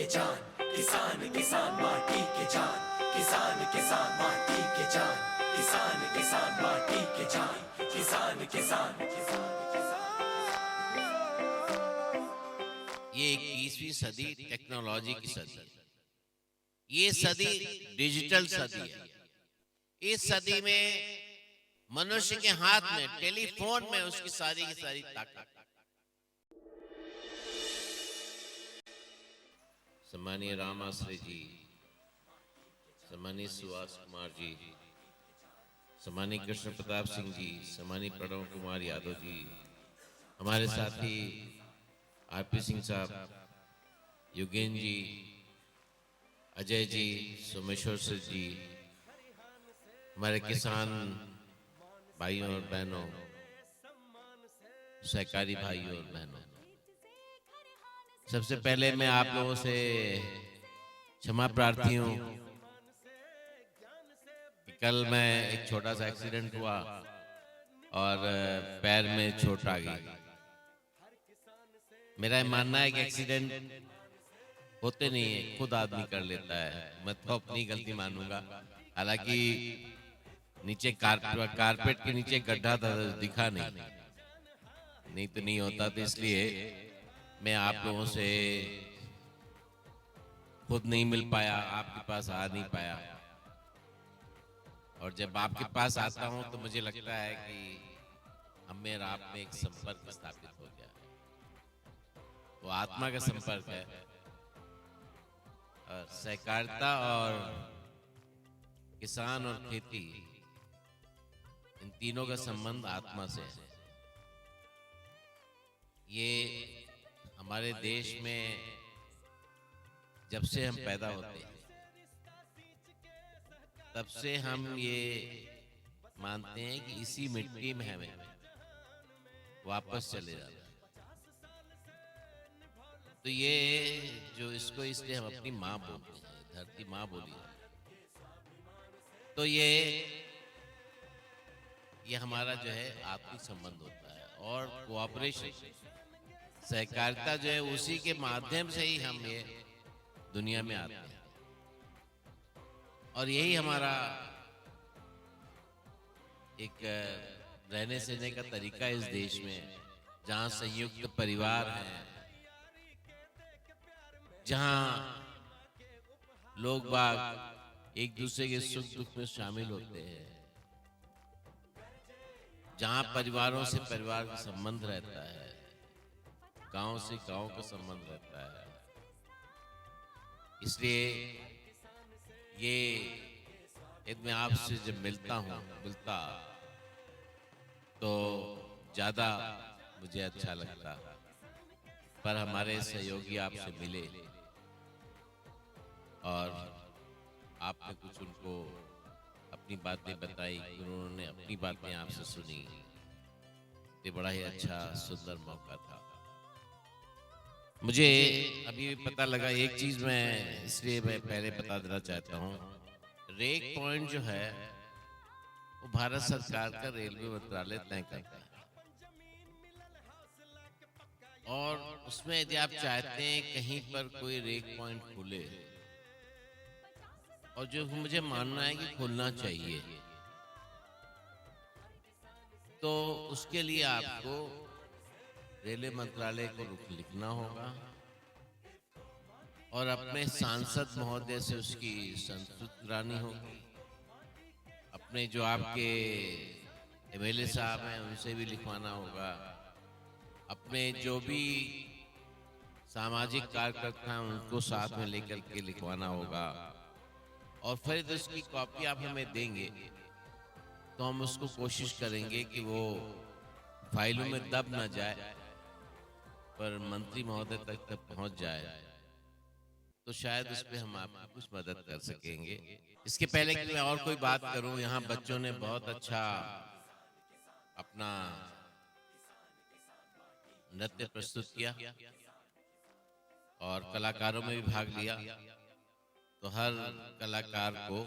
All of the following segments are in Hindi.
के जान, किसान किसान माटी के जान, किसान किसान माटी के जान, किसान किसान माटी के जान, किसान किसान किसान ये 21वीं सदी टेक्नोलॉजी की सदी है। ये सदी डिजिटल सदी है। इस सदी में मनुष्य के हाथ में टेलीफोन में उसकी सारी की सारी ताकत। सम्मानीय राम आश्रय जी, सम्मानीय सुभाष कुमार जी, सम्मानीय कृष्ण प्रताप सिंह जी, सम्मानीय प्रणव कुमार यादव जी, हमारे साथी आरपी सिंह साहब, योगेंद्र जी, अजय जी, सोमेश्वर सर जी, हमारे किसान भाइयों और बहनों, सहकारी भाइयों और बहनों, सबसे पहले मैं आप लोगों से क्षमा प्रार्थी हूँ कि कल मैं एक छोटा सा एक्सीडेंट हुआ और पैर में चोट आ गई। मेरा ये मानना है कि एक्सीडेंट होते नहीं है, खुद आदमी कर लेता है। मैं तो अपनी गलती मानूंगा। हालांकि नीचे कारपेट के नीचे गड्ढा था, दिखा नहीं तो नहीं होता। तो इसलिए मैं आप लोगों से खुद नहीं मिल पाया, आपके पास आ नहीं पाया। और जब आपके पास आता हूं तो मुझे लगता है कि हम में और आप में एक संपर्क स्थापित हो गया। वो आत्मा का संपर्क है। सहकारिता और किसान और खेती, इन तीनों का संबंध आत्मा से है। ये हमारे देश में जब से हम पैदा होते हैं तब से हम ये मानते हैं कि इसी मिट्टी में हमें वापस चले जाना। तो ये जो इसको इसलिए हम अपनी माँ बोलते हैं, धरती माँ बोली है। तो ये हमारा जो है आत्मिक संबंध होता है। और कोऑपरेशन, सहकारिता जो है, उसी के माध्यम से ही हम ये दुनिया में आते हैं। और यही हमारा एक रहने सहने का तरीका इस देश में, जहाँ संयुक्त परिवार है, जहाँ लोग बाग एक दूसरे के सुख दुख में शामिल होते हैं, जहाँ परिवारों से परिवार का संबंध रहता है, गांव से गांव का संबंध रहता है। इसलिए ये मैं आपसे जब मिलता तो ज्यादा मुझे अच्छा लगता। पर हमारे सहयोगी आपसे मिले और आपने कुछ उनको अपनी बातें बताई, उन्होंने अपनी बातें आपसे सुनी। ये बड़ा ही अच्छा सुंदर मौका था। मुझे अभी पता लगा एक चीज, मैं इसलिए मैं पहले बता देना चाहता हूँ। रेक पॉइंट जो है वो भारत सरकार का रेलवे मंत्रालय तय करता है। और उसमें यदि आप चाहते हैं कहीं पर कोई रेक पॉइंट खुले, और जो मुझे मानना है कि खुलना चाहिए, तो उसके लिए आपको रेलवे मंत्रालय को लिखना होगा और अपने सांसद महोदय से उसकी संस्तुति करानी होगी। अपने जो आपके एमएलए साहब हैं उनसे भी लिखवाना होगा। अपने जो भी सामाजिक कार्यकर्ता हैं उनको साथ में लेकर के लिखवाना होगा। और फिर उसकी कॉपी आप हमें देंगे तो हम उसको कोशिश करेंगे कि वो फाइलों में दब ना जाए, पर मंत्री महोदय तक पहुंच जाए, तो शायद उस पर हम आपकी कुछ मदद कर सकेंगे। इसके पहले कि मैं और कोई बात करूं, यहाँ बच्चों ने बहुत अच्छा अपना नृत्य प्रस्तुत किया और कलाकारों में भी भाग लिया। तो हर कलाकार को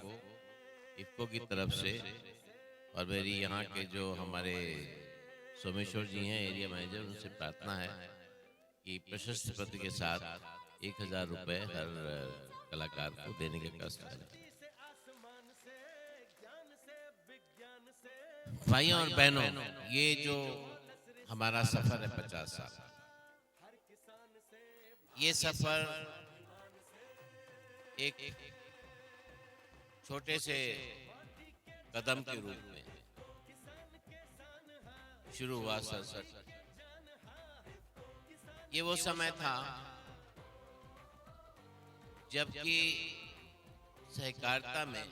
इफ्को की तरफ से और मेरी यहाँ के जो हमारे सोमेश्वर जी हैं एरिया मैनेजर, उनसे प्रार्थना है कि प्रशस्ति पत्र के साथ 1000 रुपए हर कलाकार को देने का कष्ट करें। भाइयों और बहनों, ये जो हमारा सफर है 50 साल, ये सफर एक छोटे से कदम के रूप में शुरू हुआ 67। ये वो समय था जबकि सहकारिता में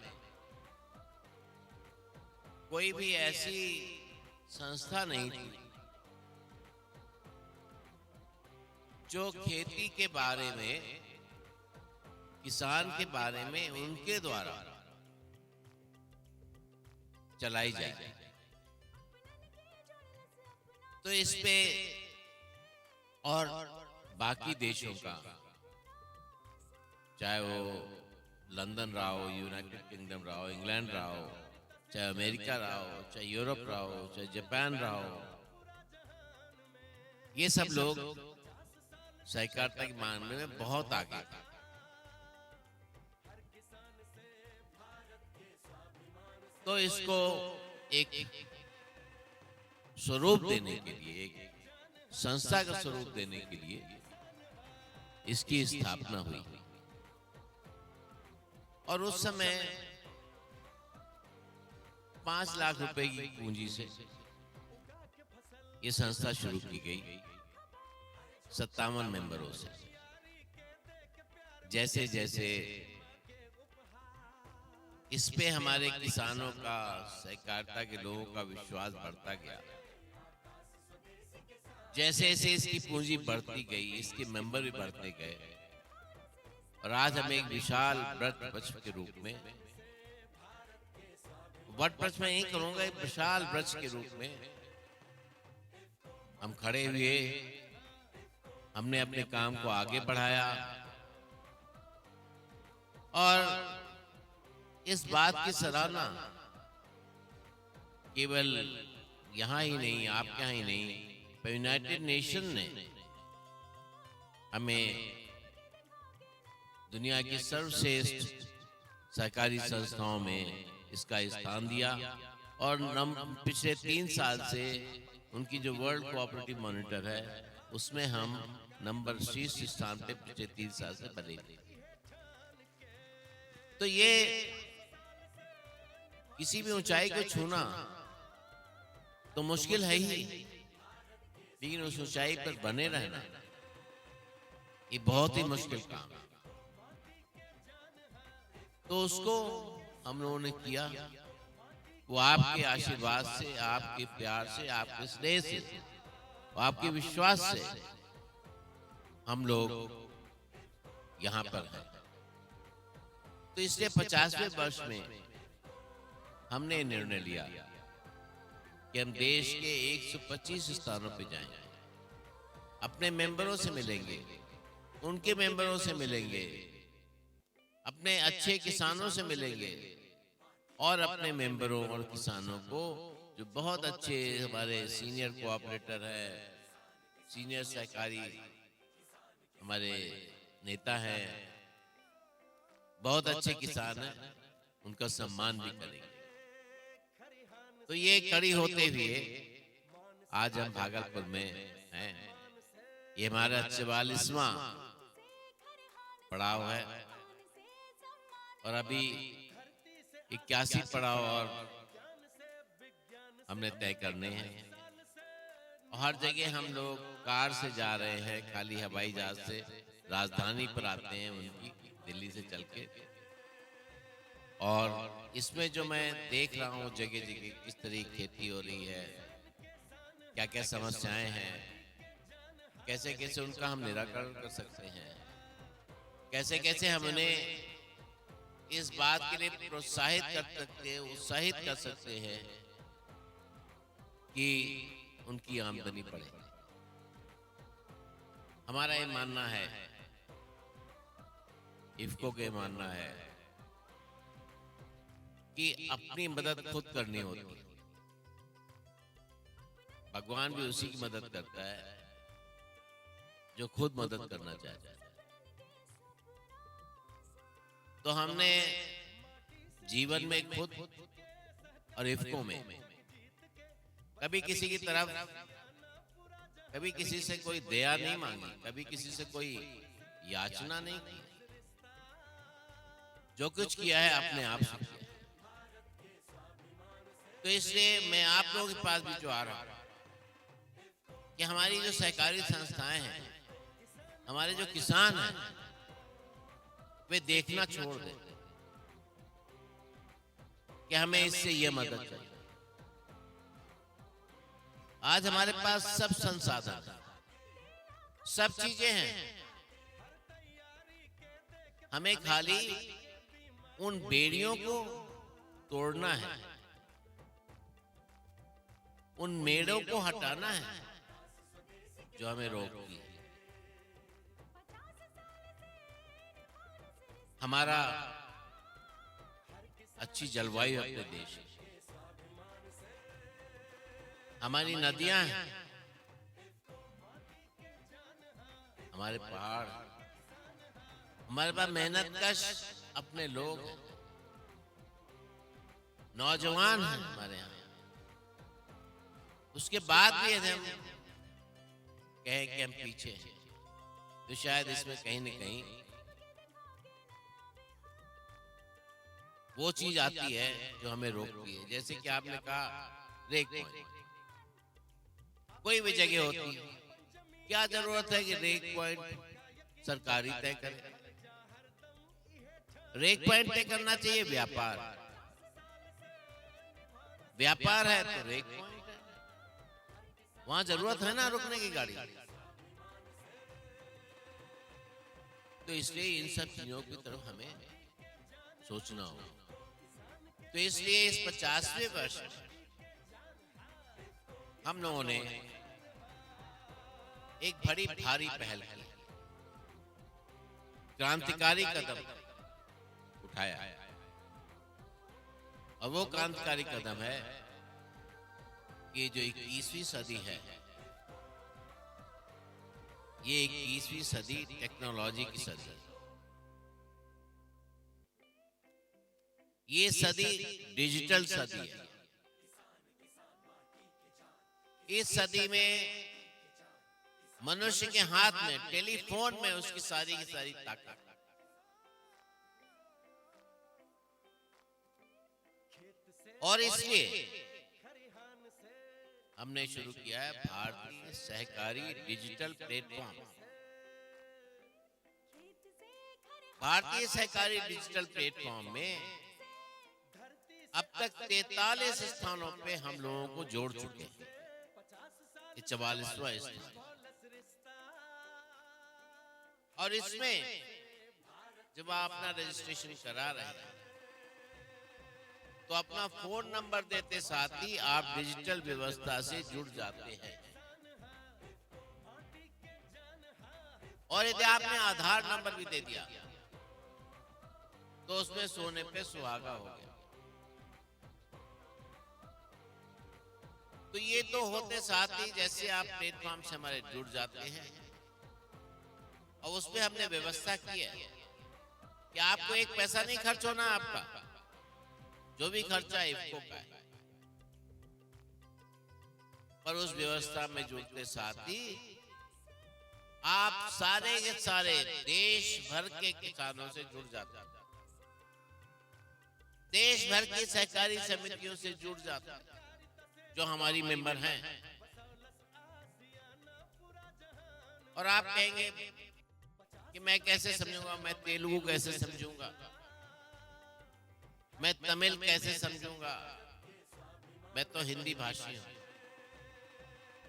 कोई भी ऐसी संस्था नहीं थी जो खेती के बारे में, किसान के बारे में उनके द्वारा चलाई जाए। तो इस पे और बाकी देशों का, चाहे वो लंदन रहा हो, यूनाइटेड किंगडम रहा हो, इंग्लैंड रहा हो, चाहे अमेरिका रहा हो, चाहे यूरोप रहा हो, चाहे जापान रहा हो, ये सब लोग सहकारिता के मामले में बहुत आगे थे। तो इसको एक स्वरूप देने के लिए, एक संस्था का स्वरूप देने के लिए इसकी स्थापना हुई। और उस समय 5 लाख रुपए की पूंजी से ये संस्था शुरू की गई, 57 मेंबरों से। जैसे जैसे इस पे हमारे किसानों का, सहकारिता के लोगों का विश्वास बढ़ता गया, जैसे जैसे इसकी पूंजी बढ़ती गई, इसके मेंबर भी बढ़ते गए, और आज हम एक विशाल वट वृक्ष के रूप में, वट वृक्ष में नहीं करूंगा, एक विशाल वृक्ष के रूप में हम खड़े हुए। हमने अपने काम को आगे बढ़ाया और इस बात की सराहना केवल यहां ही नहीं, आपके यहां ही नहीं, पर यूनाइटेड नेशन ने हमें दुनिया की सर्वश्रेष्ठ सहकारी संस्थाओं में इसका स्थान दिया। और पिछले 3 साल से उनकी जो वर्ल्ड कोऑपरेटिव मॉनिटर है, उसमें हम नंबर शीर्ष स्थान पे पिछले 3 साल से बने। तो ये किसी भी ऊंचाई को छूना तो मुश्किल है ही, लेकिन उस ऊंचाई पर बने रहना ये बहुत ही मुश्किल काम। तो उसको हम लोगों ने किया, वो आपके आशीर्वाद से, आपके प्यार से, आपके स्नेह से, आपके विश्वास से हम लोग यहां पर हैं। तो इसलिए 50वें वर्ष में हमने निर्णय लिया कि हम देश के 125 स्थानों पे जाएंगे, अपने मेंबरों से मिलेंगे, उनके मेंबरों से मिलेंगे, अपने अच्छे किसानों से मिलेंगे, और अपने मेंबरों और किसानों को जो बहुत अच्छे हमारे सीनियर कोऑपरेटर है, सीनियर सहकारी हमारे नेता हैं, बहुत अच्छे किसान हैं, उनका सम्मान भी करेंगे। तो ये कड़ी होते हुए आज हम भागलपुर में हैं। ये हमारा 44वां पड़ाव है और अभी 81 पड़ाव और हमने तय करने हैं। हर जगह हम लोग कार से जा रहे हैं, खाली हवाई जहाज से राजधानी पर आते हैं उनकी, दिल्ली से चल के। और इसमें जो मैं देख रहा हूँ जगह जगह किस तरह की खेती हो रही है, क्या क्या समस्याएं हैं, कैसे कैसे उनका हम निराकरण कर सकते हैं, कैसे कैसे हम उन्हें इस बात के लिए प्रोत्साहित कर सकते हैं, उत्साहित कर सकते हैं कि उनकी आमदनी बढ़े। हमारा ये मानना है, इफ्को के मानना है कि अपनी मदद खुद करनी होती है। भगवान भी उसी की मदद करता है जो खुद मदद करना चाहता है। तो हमने जीवन में खुद और इफ्को में कभी किसी की तरफ, कभी किसी से कोई दया नहीं मांगी, कभी किसी से कोई याचना नहीं की। जो कुछ किया है अपने आप से किया। तो इसलिए मैं आप लोगों के पास भी जो आ रहा हूं कि हमारी जो सहकारी संस्थाएं हैं, हमारे जो किसान हैं, वे देखना छोड़ दें कि हमें इससे ये मदद चाहिए। आज हमारे पास सब संसाधन, सब चीजें हैं। हमें खाली उन बेड़ियों को तोड़ना है, उन मेड़ों को हटाना है जो हमें रोकती है। हमारा अच्छी जलवायु अपने देश है, हमारी नदियां हैं, हमारे पहाड़, हमारे पास मेहनतकश अपने लोग हैं, नौजवान हैं हमारे यहाँ। उसके बाद भी यदि हम कहें कि हम पीछे हैं, तो शायद इसमें कहीं न कहीं वो चीज आती है जो हमें रोकती है। जैसे कि आपने कहा रेक पॉइंट, कोई भी जगह होती है, क्या जरूरत है कि रेक पॉइंट सरकारी तय करे? रेक पॉइंट तय करना चाहिए व्यापार। व्यापार है तो रेक पॉइंट है, वहां जरूरत है ना रुकने की गाड़ी। तो इसलिए इन सब चीजों की तरफ हमें सोचना होगा। तो इसलिए इस 50वें वर्ष हम लोगों ने एक बड़ी भारी पहल की, क्रांतिकारी कदम उठाया। और वो क्रांतिकारी कदम है कि जो 21वीं सदी है, ये 21वीं सदी टेक्नोलॉजी की सदी है। ये सदी डिजिटल सदी है। इस सदी में मनुष्य के हाथ में, टेलीफोन में उसकी सारी की सारी ताकत। और इसलिए हमने शुरू किया है भारतीय सहकारी डिजिटल प्लेटफॉर्म। भारतीय सहकारी डिजिटल प्लेटफॉर्म में अब तक 43 स्थानों पे हम लोगों को जोड़ चुके हैं। ये 44वां स्थान। और इसमें जब आप अपना रजिस्ट्रेशन करा रहे हैं तो अपना फोन नंबर देते साथ ही आप डिजिटल व्यवस्था से जुड़ जाते हैं। और यदि आपने आधार नंबर भी दे दिया तो उसमें सोने पे सुहागा हो गया। तो ये तो होते साथ ही जैसे आप प्लेटफॉर्म से हमारे जुड़ जाते हैं, और उसमें हमने व्यवस्था की है कि आपको एक पैसा नहीं खर्च होना, आपका जो भी खर्चा इफ्को का है। पर उस व्यवस्था में जुड़ते साथ ही आप सारे के सारे देश भर के किसानों से जुड़ जाते हैं, देश भर की सहकारी समितियों से जुड़ जाते हैं जो हमारी मेंबर हैं। और आप कहेंगे कि मैं कैसे समझूंगा, मैं तेलुगु कैसे समझूंगा, मैं तमिल कैसे समझूंगा, मैं तो हिंदी भाषी हूं।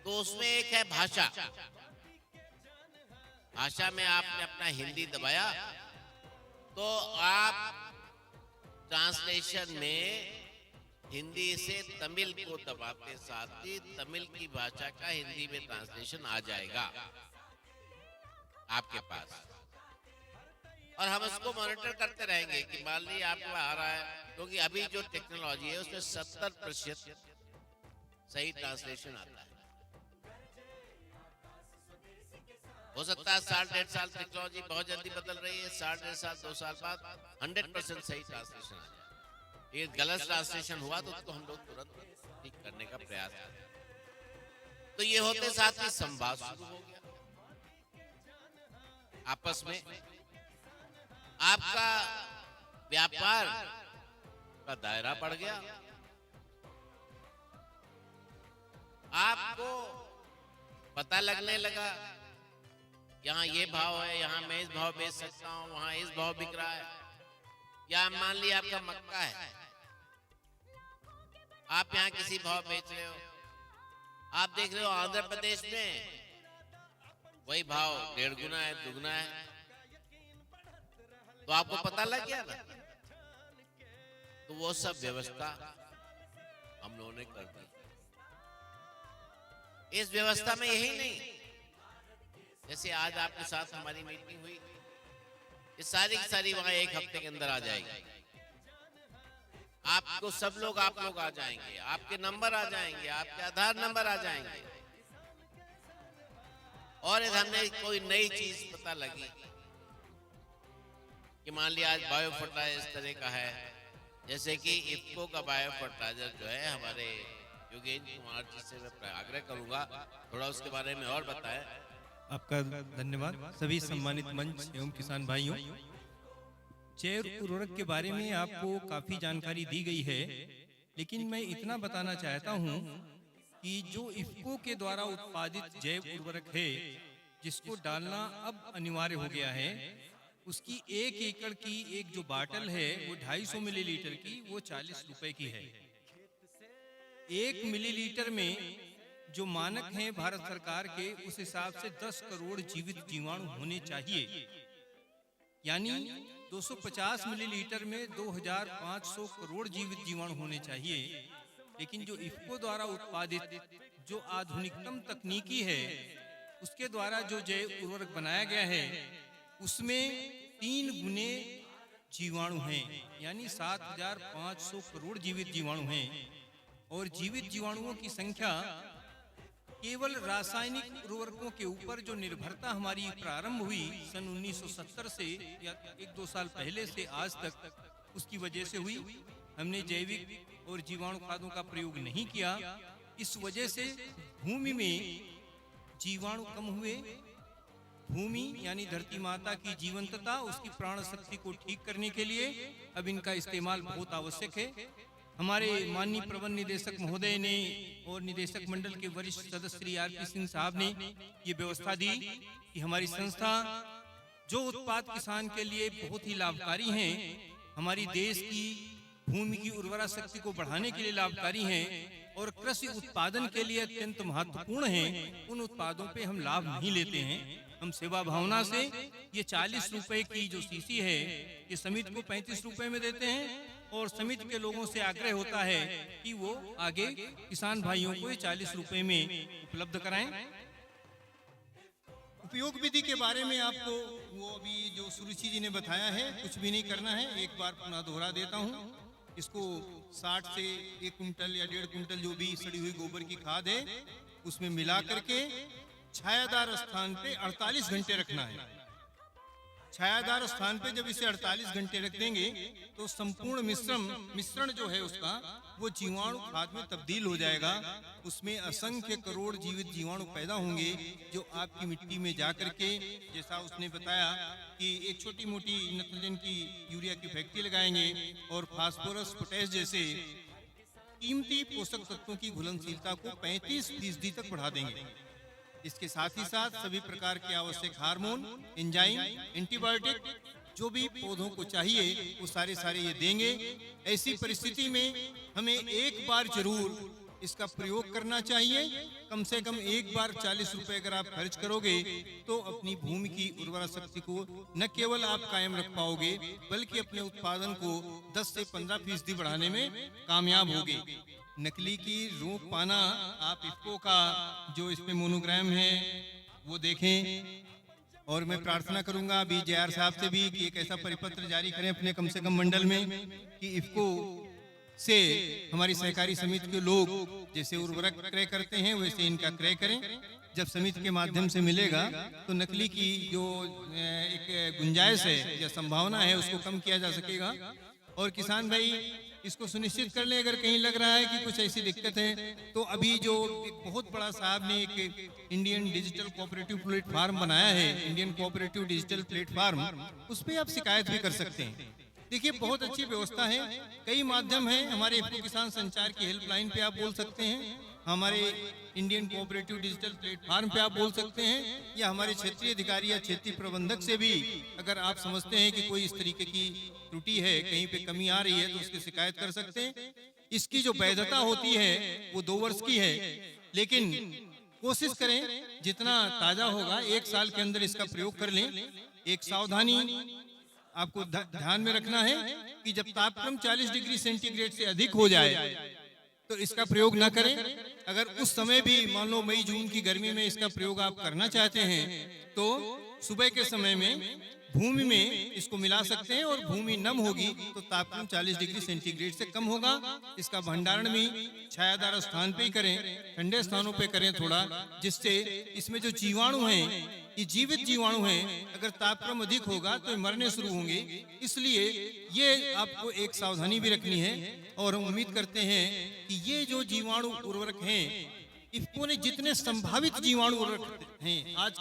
तो उसमें एक है भाषा। भाषा में आपने अपना हिंदी दबाया तो आप ट्रांसलेशन में हिंदी से तमिल को दबाते साथ ही तमिल की भाषा का हिंदी में ट्रांसलेशन आ जाएगा आपके पास। और हम उसको मॉनिटर करते रहेंगे कि मान लीजिए आपको आ रहा है, क्योंकि अभी जो टेक्नोलॉजी है उसमें 70% सही ट्रांसलेशन आता है। हो सकता है 1.5 साल टेक्नोलॉजी बहुत जल्दी बदल रही है, 1.5 साल 2 साल बाद 100% सही ट्रांसलेशन आ जाए। ये गलत ट्रांसलेशन हुआ तो उसको हम लोग तुरंत ठीक करने का प्रयास करें। तो ये होते साथ ही संवाद शुरू हो गया आपस में। आपका व्यापार का दायरा बढ़ गया, आपको पता लगने लगा यहाँ ये भाव है, यहाँ मैं इस भाव बेच सकता हूँ, वहां इस भाव बिक रहा है। या मान लिया आपका मक्का है, आप यहाँ किसी भाव बेच रहे हो, आप देख रहे हो आंध्र प्रदेश में वही भाव 1.5 गुना है, 2 गुना है, तो आपको पता लग गया ना। तो वो सब व्यवस्था हम लोगों ने कर दी। इस व्यवस्था में यही नहीं, जैसे आज आपके साथ हमारी मीटिंग हुई, ये सारी की सारी वहां 1 हफ्ते के अंदर आ जाएगी। आपको सब लोग आप लोग आ जाएंगे, आपके नंबर आ जाएंगे, आपके आधार नंबर आ जाएंगे। और यदि हमने कोई नई चीज पता लगी कि मान लिया आज बायो फर्टिलाइजर इस तरह का है, जैसे कि इफ्को का बायो फर्टिलाइजर जो है, हमारे योगेंद्र कुमार जी से मैं आग्रह करूंगा थोड़ा उसके बारे में और बताएं। आपका धन्यवाद। सभी सम्मानित मंच एवं किसान भाइयों, जैव उर्वरक के बारे में आपको काफी जानकारी दी गई है, लेकिन मैं इतना बताना चाहता हूं कि जो इफ्को के द्वारा उत्पादित जैव उर्वरक है, जिसको डालना अब अनिवार्य हो गया है, उसकी 1 एकड़ की एक जो बाटल है वो 250 मिलीलीटर की, वो 40 रुपए की है। 1 मिलीलीटर में जो मानक है भारत सरकार के, उस हिसाब से 10 करोड़ जीवित जीवाणु होने चाहिए। यानी 250 मिलीलीटर में 2500 करोड़ जीवित जीवाणु होने चाहिए। लेकिन जो इफ्को द्वारा उत्पादित जो आधुनिकतम तकनीकी है, उसके द्वारा जो जैव उर्वरक बनाया गया है, उसमें 3 गुने जीवाणु हैं, यानी 7500 करोड़ जीवित जीवाणु हैं। और जीवित जीवाणुओं की संख्या केवल रासायनिक उर्वरकों के ऊपर जो निर्भरता हमारी प्रारंभ हुई सन 1970 से या 1-2 साल पहले से आज तक, उसकी वजह से हुई। हमने जैविक और जीवाणु खादों का प्रयोग नहीं किया। इस वजह से भूमि में जीवाणु कम हुए। भूमि यानी धरती माता की जीवंतता, उसकी प्राण शक्ति को ठीक करने के लिए अब इनका इस्तेमाल बहुत आवश्यक है। हमारे माननीय प्रबंध निदेशक महोदय ने और निदेशक मंडल के वरिष्ठ सदस्य श्री आर.पी. सिंह साहब ने ये व्यवस्था दी कि हमारी संस्था जो उत्पाद किसान के लिए बहुत ही लाभकारी हैं, हमारी देश की भूमि की उर्वरा शक्ति को बढ़ाने के लिए लाभकारी हैं और कृषि उत्पादन के लिए अत्यंत महत्वपूर्ण हैं, उन उत्पादों पे हम लाभ नहीं लेते हैं। हम सेवा भावना से ये 40 रुपए की जो शीशी है, ये समिति को 35 रुपए में देते हैं और समिति के लोगों से आग्रह होता है कि वो आगे किसान भाइयों को 40 रुपए में उपलब्ध कराएं। उपयोग विधि के बारे में आपको वो अभी जो सुरुचि जी ने बताया है, कुछ भी नहीं करना है। एक बार पुनः दोहरा देता हूँ। इसको 60 से 1 कुंटल या 1.5 कुंटल जो भी सड़ी हुई गोबर की खाद है, उसमें मिला करके छायादार स्थान पे 48 घंटे रखना है। छायादार स्थान पे जब इसे 48 घंटे रख देंगे तो संपूर्ण मिश्रण जो है उसका, वो जीवाणु खाद में तब्दील हो जाएगा। उसमें असंख्य करोड़ जीवित जीवाणु पैदा होंगे जो आपकी मिट्टी में जा करके, जैसा उसने बताया कि एक छोटी मोटी नाइट्रोजन की यूरिया की फैक्ट्री लगाएंगे और फास्फोरस पोटेश जैसे कीमती पोषक तत्वों की घुलनशीलता को 35% तक बढ़ा देंगे। इसके साथ ही साथ सभी प्रकार के आवश्यक हार्मोन, एंजाइम, एंटीबायोटिक जो भी पौधों को चाहिए वो सारे ये देंगे। ऐसी परिस्थिति में हमें एक बार जरूर इसका प्रयोग करना चाहिए। कम से कम एक बार 40 रुपए अगर आप खर्च करोगे तो अपनी भूमि की उर्वरा शक्ति को न केवल आप कायम रख पाओगे, बल्कि अपने उत्पादन को 10 से 15% बढ़ाने में कामयाब होगे। नकली की रोक पाना, आप इफ्को का जो इसमें मोनोग्राम है वो देखें। और मैं प्रार्थना करूंगा अभी JR साहब से भी कि एक ऐसा परिपत्र जारी करें अपने कम से कम मंडल में कि इफ्को से हमारी सहकारी समिति के लोग जैसे उर्वरक क्रय करते हैं वैसे इनका क्रय करें। जब समिति के माध्यम से मिलेगा तो नकली की जो एक गुंजाइश है या संभावना है उसको कम किया जा सकेगा। और किसान भाई इसको सुनिश्चित कर लें, अगर कहीं लग रहा है कि कुछ ऐसी दिक्कत है तो अभी जो एक बहुत बड़ा साहब ने एक इंडियन डिजिटल कोऑपरेटिव प्लेटफार्म बनाया है, इंडियन कोऑपरेटिव डिजिटल प्लेटफार्म, उस पर आप शिकायत भी कर सकते हैं। देखिए बहुत अच्छी व्यवस्था है, कई माध्यम है। हमारे इफ्को किसान संचार की हेल्पलाइन पे आप बोल सकते हैं, हमारे इंडियन कोऑपरेटिव डिजिटल प्लेटफार्म पे आप बोल सकते हैं, या हमारे क्षेत्रीय अधिकारी या क्षेत्रीय प्रबंधक से भी अगर आप समझते हैं कि कोई इस तरीके की त्रुटि है, कहीं पे कमी आ रही है तो उसकी शिकायत कर सकते हैं। इसकी जो वैधता होती है वो 2 वर्ष की है, लेकिन कोशिश करें जितना ताजा होगा 1 साल के अंदर इसका प्रयोग कर लें। एक सावधानी आपको ध्यान में रखना है कि जब तापक्रम 40 डिग्री सेंटीग्रेड से अधिक हो जाए तो इसका प्रयोग ना करें। अगर उस समय भी मान लो मई जून की गर्मी में इसका प्रयोग आप करना चाहते हैं तो सुबह के समय में भूमि में इसको मिला सकते हैं, और भूमि नम होगी तो तापक्रम 40 डिग्री सेंटीग्रेड से कम होगा। इसका भंडारण भी छायादार स्थान पे ही करें, ठंडे स्थानों पे करें थोड़ा, जिससे इसमें जो जीवाणु हैं, ये जीवित जीवाणु हैं, अगर तापक्रम अधिक होगा तो मरने शुरू होंगे। इसलिए ये आपको एक सावधानी भी रखनी है। और हम उम्मीद करते हैं कि ये जो जीवाणु उर्वरक हैं, इफ्को ने जितने संभावित जीवाणु उर्वरक हैं आज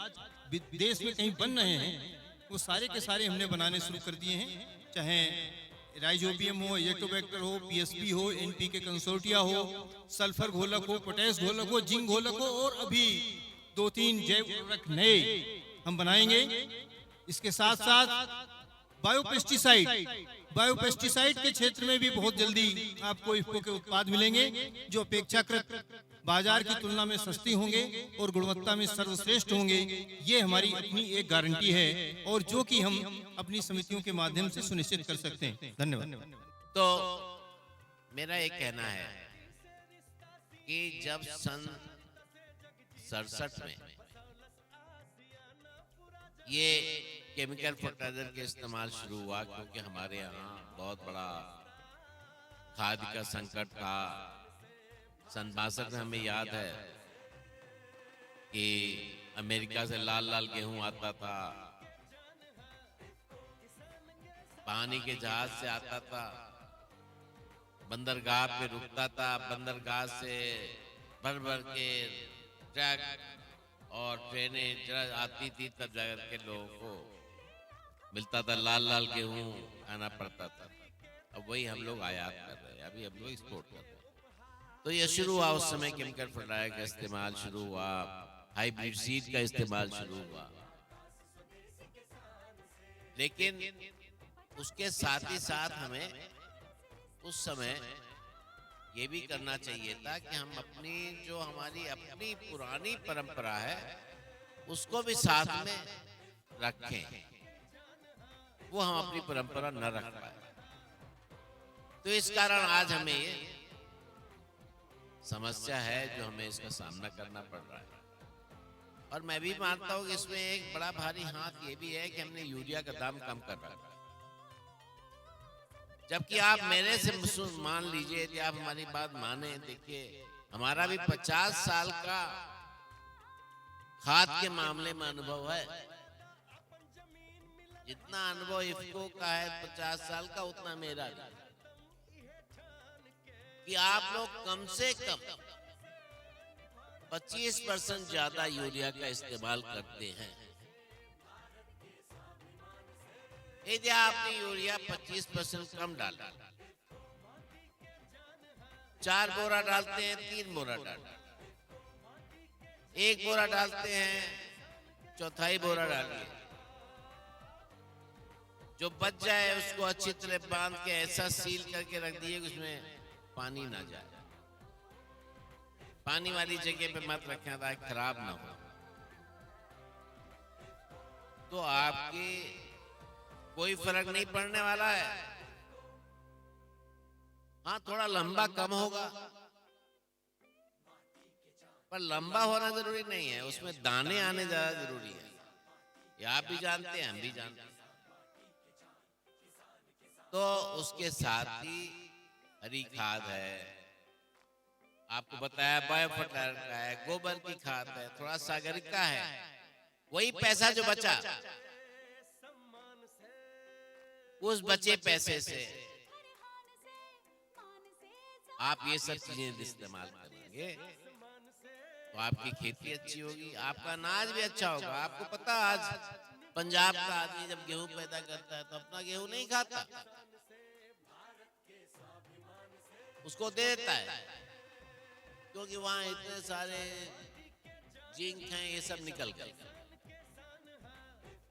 देश में कहीं बन रहे हैं, वो सारे के सारे हमने बनाने शुरू कर दिए हैं। चाहे राइजोबियम हो, एटोबैक्टर हो, पीएसपी हो, एनपीके कंसोर्टिया हो, सल्फर घोलक हो, पोटेश घोलक हो, जिंक घोलक हो, और अभी 2-3 जैव उर्वरक नए हम बनाएंगे। इसके साथ साथ बायोपेस्टिसाइड के क्षेत्र में भी बहुत जल्दी आपको इफ्को के उत्पाद मिलेंगे जो अपेक्षाकृत बाजार की तुलना में सस्ती होंगे और गुणवत्ता में सर्वश्रेष्ठ होंगे। ये हमारी अपनी एक गारंटी है, और जो कि हम अपनी समितियों के माध्यम से सुनिश्चित कर सकते हैं। धन्यवाद। तो मेरा एक कहना है कि जब सन 67 में ये केमिकल फर्टिलाइजर के इस्तेमाल शुरू हुआ, क्योंकि हमारे यहाँ बहुत बड़ा खाद का संकट था। सन 62 में हमें याद है कि अमेरिका से लाल लाल गेहूं आता था, पानी के जहाज से आता था, बंदरगाह पे रुकता था, बंदरगाह से भर भर के ट्रक और ट्रेनें आती थी, तब जाकर के लोगों को मिलता था लाल लाल गेहूं आना पड़ता था। अब वही हम लोग आयात कर रहे हैं, अभी हम लोग एक्सपोर्ट कर रहे हैं। तो ये शुरू हुआ, उस समय केमिकल फर्टिलाइजर का इस्तेमाल शुरू हुआ, हाइब्रिड सीड का इस्तेमाल शुरू हुआ। लेकिन उसके साथ ही साथ हमें उस समय ये भी करना चाहिए था कि हम अपनी जो हमारी अपनी पुरानी परंपरा है उसको भी साथ में रखें। वो हम अपनी परंपरा न रख पाए, तो इस कारण आज हमें ये समस्या है जो हमें इसका सामना करना पड़ रहा है। और मैं भी मानता हूँ कि इसमें एक बड़ा भारी हाथ ये भी है कि हमने यूरिया का दाम कम कर रखा, जबकि आप मेरे से मान लीजिए कि आप हमारी बात माने। देखिए हमारा भी 50 साल का खाद के मामले में अनुभव है। जितना अनुभव इफ्को का है 50 साल का, उतना मेरा भी, कि आप लोग कम से कम 25% ज्यादा यूरिया का इस्तेमाल करते हैं। यदि आपने यूरिया 25% कम डाला, 4 बोरा डालते हैं, 3 बोरा डालते हैं, 1 बोरा डालते हैं, चौथाई बोरा डालिए। जो बच जाए उसको अच्छी तरह बांध के ऐसा सील करके रख दिए कि उसमें पानी ना जाए। पानी वाली जगह पे मत रखें ताकि खराब ना हो। तो आपके कोई फर्क नहीं पड़ने वाला है। हाँ, थोड़ा लंबा कम होगा, पर लंबा होना जरूरी नहीं है, उसमें दाने आने ज्यादा जरूरी है। ये आप भी जानते हैं, हम भी जानते हैं। तो उसके साथ ही हरी खाद है, आपको बताया बायो फर्टिलाइजर का है, गोबर की खाद है, थोड़ा सागरिका है। वही पैसा जो बचा, उस बचे पैसे से आप ये सब चीजें इस्तेमाल करेंगे तो आपकी खेती अच्छी होगी, आपका अनाज भी अच्छा होगा। आपको पता, आज पंजाब का आदमी जब गेहूं पैदा करता है तो अपना गेहूं नहीं खाता, उसको दे देता है, क्योंकि वहां इतने सारे जिंक हैं, ये सब निकल गए।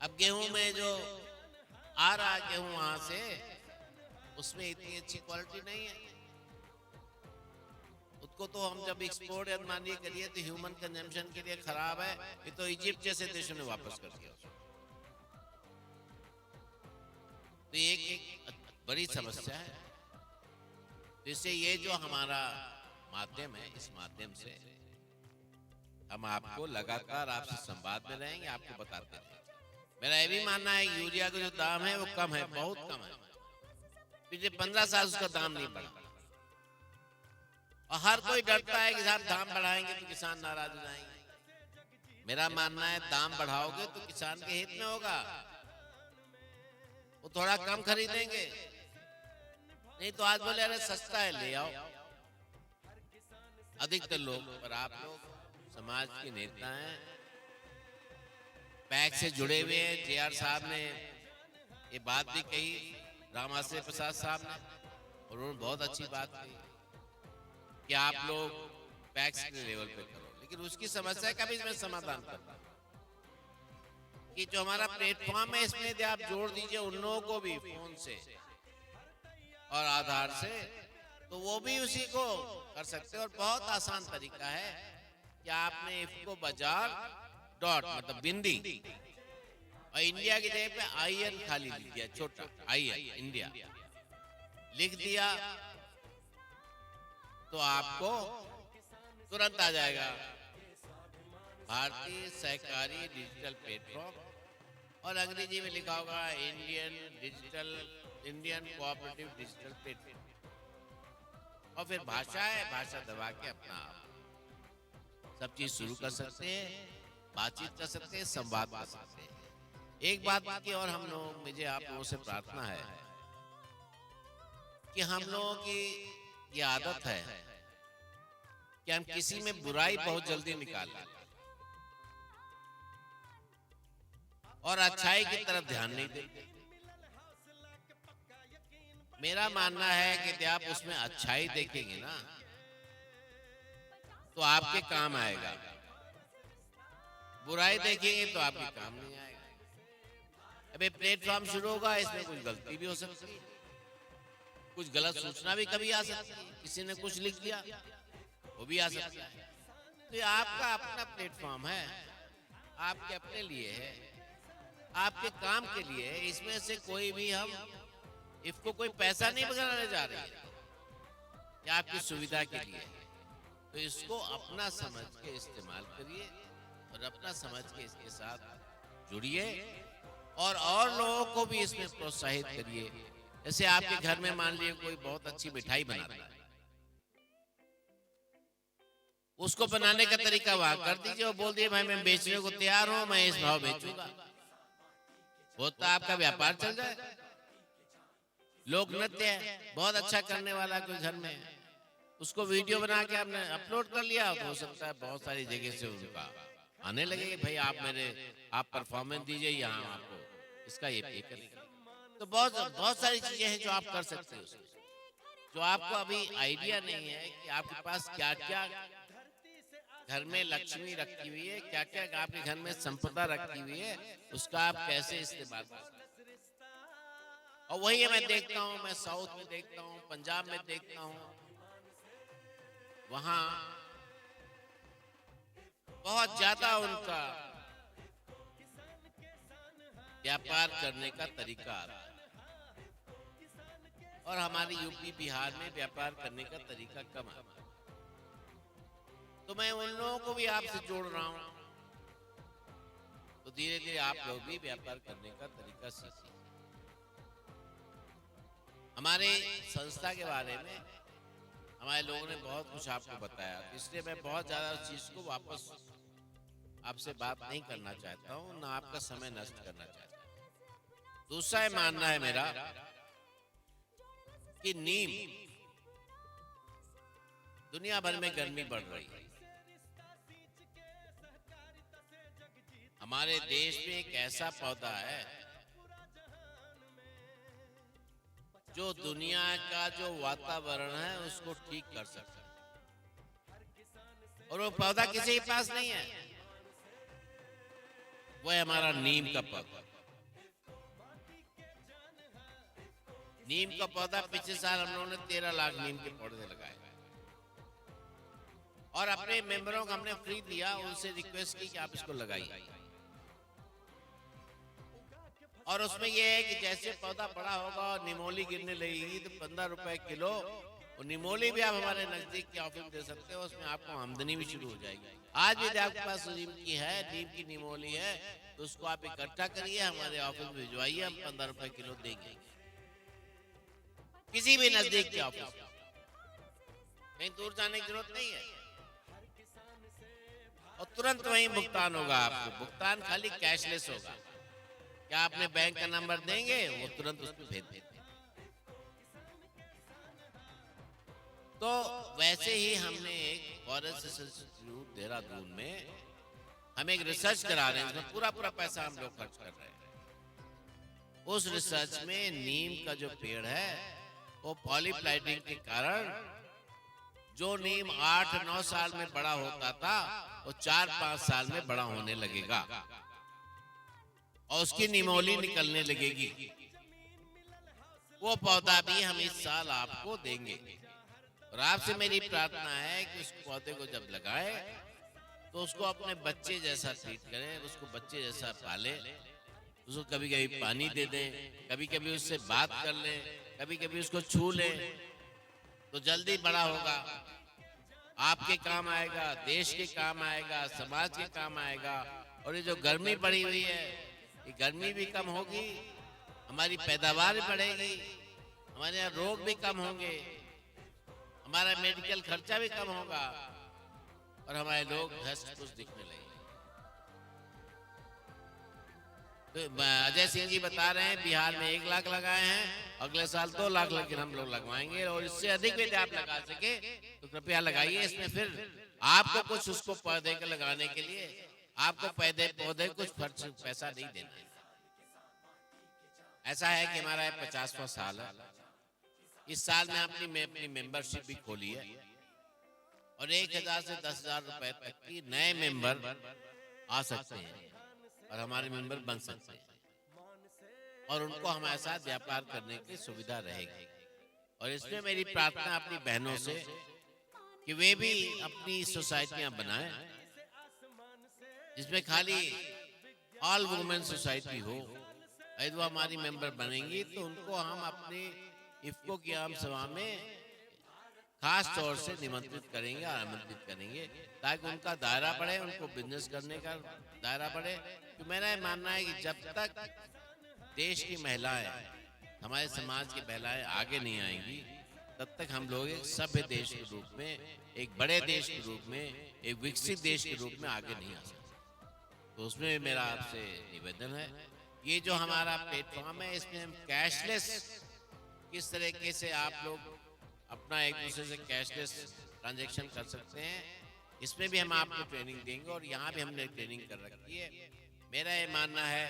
अब गेहूं में जो आ रहा है गेहूं वहां से, उसमें इतनी अच्छी क्वालिटी नहीं है। उसको तो हम जब एक्सपोर्ट या मानिए करिए तो ह्यूमन कंजम्पशन के लिए खराब है। ये तो इजिप्ट जैसे देशों ने वापस कर दिया। तो एक बड़ी समस्या है। इससे ये जो हमारा माध्यम है, इस माध्यम से हम आपको लगातार आपसे संवाद में रहेंगे, आपको बताते रहेंगे। मेरा ये भी मानना है यूरिया का जो दाम है वो कम है, बहुत कम है। पिछले 15 साल उसका दाम नहीं बढ़ा, और हर कोई डरता है कि साहब दाम बढ़ाएंगे तो किसान नाराज हो जाएंगे। मेरा मानना है दाम बढ़ाओगे तो किसान के हित में होगा, वो थोड़ा कम खरीदेंगे। नहीं तो आज बोले अरे सस्ता है ले आओ। अधिकतर लोग, पर आप लोग समाज के नेता हैं, पैक से जुड़े हुए हैं। जेआर साहब ने ये बात भी कही, रामाश्रय प्रसाद साहब ने, और उन्होंने बहुत अच्छी बात कही कि आप लोग पैक्स के लेवल पे करो, लेकिन उसकी समस्या का भी इसमें समाधान करना कि जो हमारा प्लेटफॉर्म है इसमें यदि आप जोड़ दीजिए उन लोगों को भी फोन से और आधार से, तो वो भी उसी को कर सकते हैं। और बहुत आसान तरीका है कि आपने इफको बाजार डॉट मतलब बिंदी और इंडिया की जगह पे IN खाली लिख दिया, छोटा IN इंडिया लिख दिया तो आपको तुरंत आ जाएगा भारतीय सहकारी डिजिटल प्लेटफॉर्म, और अंग्रेजी में लिखा होगा इंडियन कोऑपरेटिव डिजिटल प्लेटफॉर्म। और फिर भाषा है, भाषा दबा के अपना आप सब चीज शुरू कर सकते हैं, बातचीत कर सकते हैं, संवाद कर सकते हैं। एक बात की और हम लोग, मुझे आप लोगों से प्रार्थना है कि हम लोगों की ये आदत है कि हम किसी में बुराई बहुत जल्दी निकाल लेते और अच्छाई की तरफ ध्यान नहीं देते। मेरा मानना है कि यदि आप उसमें अच्छाई देखेंगे ना तो आपके काम आएगा, बुराई देखेंगे तो आपके काम नहीं आएगा। अबे प्लेटफॉर्म शुरू होगा, इसमें कुछ गलती भी हो सकती है, कुछ गलत सूचना भी कभी आ सकती है, किसी ने कुछ लिख दिया वो भी आ सकता है। तो ये आपका अपना प्लेटफॉर्म है, आपके अपने लिए है, आपके काम के लिए है। इसमें से कोई भी हम इसको कोई पैसा नहीं बचाने जा रहे हैं, ये आपकी सुविधा के लिए है। तो इसको अपना समझ के इस्तेमाल करिए और अपना समझ के इसके साथ जुड़िए और लोगों को भी इसमें प्रोत्साहित करिए। जैसे आपके घर में मान लीजिए कोई बहुत अच्छी मिठाई बनाता है, उसको बनाने का तरीका वहां कर दीजिए और बोल दिए भाई मैं बेचने को तैयार हूं, मैं इस भाव बेचूंगा, होता आपका व्यापार चल जाए। लोक नृत्य है बहुत अच्छा करने वाला कोई घर में, उसको वीडियो बना के आपने अपलोड कर लिया, हो सकता है बहुत सारी जगह से उनका आने लगे भाई आप परफॉर्मेंस दीजिए, यहाँ आपको इसका ये पे करेंगे। तो बहुत सारी चीजें हैं जो आप कर सकते हो, जो आपको अभी आइडिया नहीं है कि आपके पास क्या क्या घर में लक्ष्मी रखी हुई है, क्या क्या आपके घर में संपदा रखी हुई है, उसका आप कैसे इस्तेमाल कर सकते। और वही मैं देखता हूँ, मैं साउथ में देखता हूँ, पंजाब में देखता हूँ, वहां बहुत ज्यादा उनका व्यापार करने का तरीका आता है, और हमारे यूपी बिहार में व्यापार करने का तरीका कम आता है। तो मैं उन लोगों को भी आपसे जोड़ रहा हूं, तो धीरे धीरे आप लोग भी व्यापार करने का तरीका सीखिए। हमारे संस्था के बारे में हमारे लोगों ने बहुत कुछ आपको बताया, इसलिए मैं बहुत ज़्यादा उस चीज़ को वापस आपसे बात नहीं करना चाहता हूँ, ना आपका समय नष्ट करना चाहता हूँ। दूसरा ये मानना है मेरा कि नीम, दुनिया भर में गर्मी बढ़ रही है, हमारे देश में एक ऐसा पौधा है जो दुनिया का जो वातावरण है उसको ठीक कर सकता है, और वो पौधा किसी के पास नहीं है, वो है हमारा नीम का पौधा। नीम का पौधा पिछले साल हम लोगों ने 13 लाख नीम के पौधे लगाए और अपने मेंबरों को हमने फ्री दिया, उनसे रिक्वेस्ट की कि आप इसको लगाइए। और उसमें यह है कि जैसे पौधा बड़ा होगा और निमोली गिरने लगेगी तो 15 रुपए किलो, और निमोली भी आप हमारे नजदीक के ऑफिस में दे सकते हो, उसमें आपको आमदनी भी शुरू हो जाएगी। आज भी आपके पास नीम की है, नीम की निमोली है, तो उसको आप इकट्ठा करिए, हमारे ऑफिस में भिजवाइए, हम 15 रुपए किलो देंगे, किसी भी नजदीक के ऑफिस में, कहीं दूर जाने की जरूरत नहीं है, और तुरंत वहीं भुगतान होगा। आपको भुगतान खाली कैशलेस होगा, क्या आपने बैंक का नंबर देंगे, वो तुरंत उसको भेज देते। तो वैसे ही हमने एक फॉरेस्ट रिसर्च इंस्टीट्यूट देहरादून में हम एक रिसर्च करा रहे हैं, इसमें पूरा पैसा हम लोग खर्च कर रहे हैं। उस रिसर्च में नीम का जो पेड़ है वो पॉलीप्लाइटिंग के कारण जो नीम 8-9 साल में बड़ा होता था वो 4-5 साल में बड़ा होने लगेगा और उसकी निमोली निकलने लगेगी। वो पौधा भी हम इस साल आपको देंगे, और आपसे मेरी प्रार्थना है कि उस पौधे को जब लगाए तो उसको अपने बच्चे जैसा ट्रीट करें, उसको बच्चे जैसा पाले, उसको कभी कभी पानी दे दें, कभी कभी उससे बात कर लें, कभी कभी उसको छू लें, तो जल्दी बड़ा होगा, आपके काम आएगा, देश के काम आएगा, समाज के काम आएगा। और ये जो गर्मी पड़ी हुई है, ये गर्मी भी कम होगी, हमारी पैदावार भी बढ़ेगी, हमारे यहाँ रोग भी कम होंगे, हमारा मेडिकल खर्चा भी कम होगा, और हमारे लोग हंस खुश दिखने लगेंगे। तो अजय सिंह जी बता रहे हैं बिहार में 1 लाख लगाए हैं, अगले साल 2 लाख लेकिन हम लोग लगवाएंगे, और इससे अधिक यदि आप लगा सके तो कृपया लगाइए। इसमें फिर आपको कुछ उसको पौधे के लगाने के लिए आपको पौधे कुछ पैसा नहीं देना है। ऐसा है कि हमारा 50वां साल है, इस साल में अपनी मेंबरशिप भी खोली है, और 1000 से 10,000 रुपए तक की नए मेंबर आ सकते हैं और हमारे मेंबर बन सकते हैं, और उनको हमारे साथ व्यापार करने की सुविधा रहेगी। और इसमें मेरी प्रार्थना अपनी बहनों से कि वे भी अपनी सोसाइटियां बनाएं जिसमें खाली ऑल वुमेन सोसाइटी हो। यदि वो हमारी मेंबर बनेंगी तो उनको हम अपनी इफ्को की आम सभा में खास तौर से निमंत्रित करेंगे और आमंत्रित करेंगे, ताकि उनका दायरा बढ़े, उनको बिजनेस करने का दायरा बढ़े। तो मेरा ये मानना है कि जब तक देश की महिलाएं, हमारे समाज की महिलाएं आगे नहीं आएंगी, तब तक हम लोग एक सभ्य देश के रूप में, एक बड़े देश के रूप में, एक विकसित देश के रूप में आगे नहीं आ सकते। तो उसमें मेरा आपसे निवेदन है, ये जो हमारा प्लेटफॉर्म है, इसमें हम कैशलेस किस तरीके से आप लोग अपना एक दूसरे से कैशलेस ट्रांजैक्शन कर सकते हैं, इसमें भी हम आपको ट्रेनिंग देंगे, और यहाँ भी हमने ट्रेनिंग कर रखी है। मेरा ये मानना है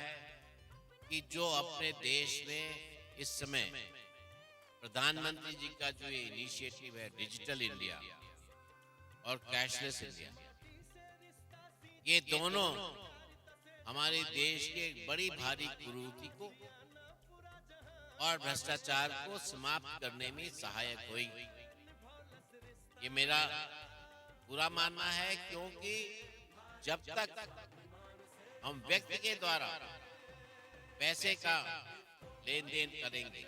कि जो अपने देश में इस समय प्रधानमंत्री जी का जो ये इनिशिएटिव है, डिजिटल इंडिया और कैशलेस इंडिया, ये दोनों हमारे देश के एक बड़ी भारी कुरीति को और भ्रष्टाचार को समाप्त करने में सहायक होगी। ये मेरा पूरा मानना है, क्योंकि जब तक हम व्यक्ति के द्वारा पैसे का लेन देन करेंगे,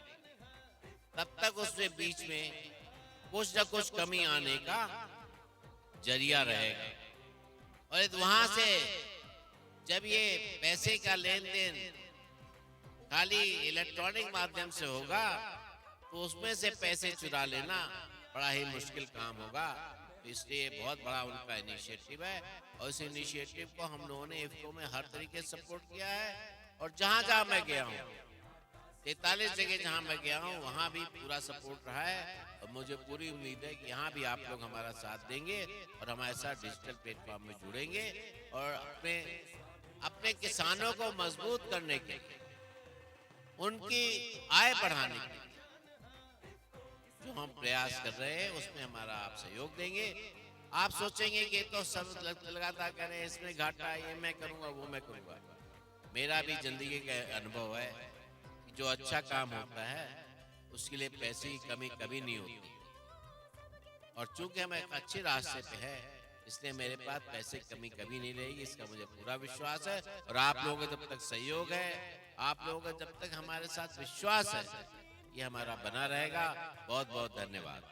तब तक उसके बीच में कुछ न कुछ कमी आने का जरिया रहेगा। और वहां से जब ये पैसे का लेन देन खाली इलेक्ट्रॉनिक माध्यम से होगा, तो उसमें से पैसे चुरा लेना बड़ा ही मुश्किल काम होगा। तो इसलिए बहुत बड़ा उनका इनिशिएटिव है और इस इनिशिएटिव को हम लोगों ने इफ्को में हर तरीके से सपोर्ट किया है। और जहाँ जहाँ मैं गया हूँ, 43 जगह जहाँ मैं गया हूँ, वहाँ भी पूरा सपोर्ट रहा है और मुझे पूरी उम्मीद है कि यहाँ भी आप लोग हमारा साथ देंगे और हमारे साथ डिजिटल प्लेटफॉर्म में जुड़ेंगे और अपने किसानों को मजबूत करने के लिए, उनकी आय बढ़ाने के लिए जो हम प्रयास कर रहे हैं उसमें हमारा आप सहयोग देंगे। आप सोचेंगे कि तो सब लगातार करें, इसमें घाटा है, ये मैं करूँगा, वो मैं करूँगा। मेरा भी जिंदगी का अनुभव है कि जो अच्छा काम होता है उसके लिए पैसे की कमी कभी नहीं होती। और चूंकि हम एक अच्छे रास्ते पे है, इसलिए मेरे पास पैसे की कमी कभी नहीं रहेगी, इसका मुझे पूरा विश्वास है। और आप लोगों का जब तक सहयोग है, आप लोगों का जब तक हमारे साथ विश्वास है, ये हमारा बना रहेगा। बहुत बहुत धन्यवाद।